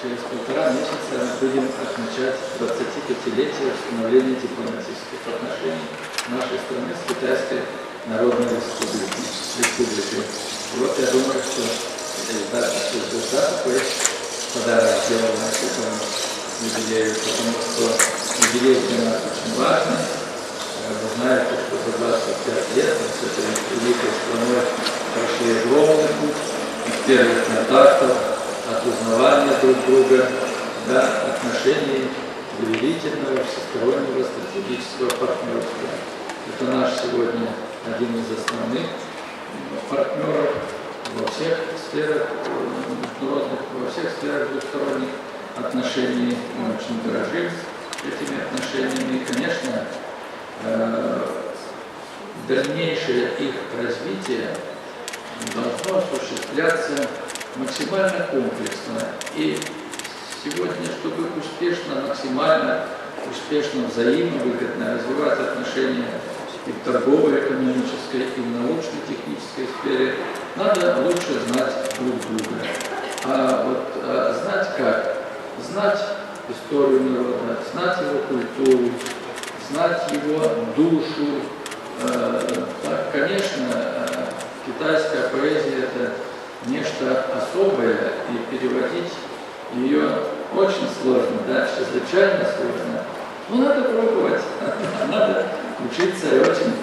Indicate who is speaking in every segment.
Speaker 1: через 1,5 месяца мы будем отмечать 25-летие установления дипломатических отношений нашей страны с Китайской Народной Республикой. Вот я думаю, что такой подарок сделал нашему юбилею, потому что юбилей для нас очень важный. Вы знаете, что за 25 лет мы с этой великой страной прошли огромный путь от первых контактов, от узнавания друг друга до отношений доверительного, всестороннего стратегического партнерства. Это наш сегодня один из основных партнеров во всех сферах международных, во всех сферах двусторонних отношений. Мы очень дорожим этими отношениями. И, конечно, дальнейшее их развитие должно осуществляться максимально комплексно. И сегодня, чтобы максимально успешно, взаимовыгодно развивать отношения и в торговой, экономической, и в научно-технической сфере, надо лучше знать друг друга. Знать как? Знать историю народа, знать его культуру, знать его душу. Конечно, китайская поэзия – это нечто особое, и переводить ее очень сложно, да, чрезвычайно сложно. Но надо пробовать, надо учиться. Я очень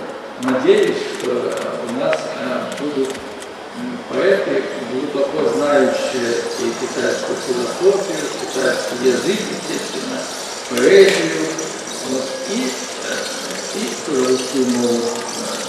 Speaker 1: надеюсь, что у нас будут поэты, глубоко знающие и китайскую философию, китайский язык, естественно, поэзию, и русскую мову.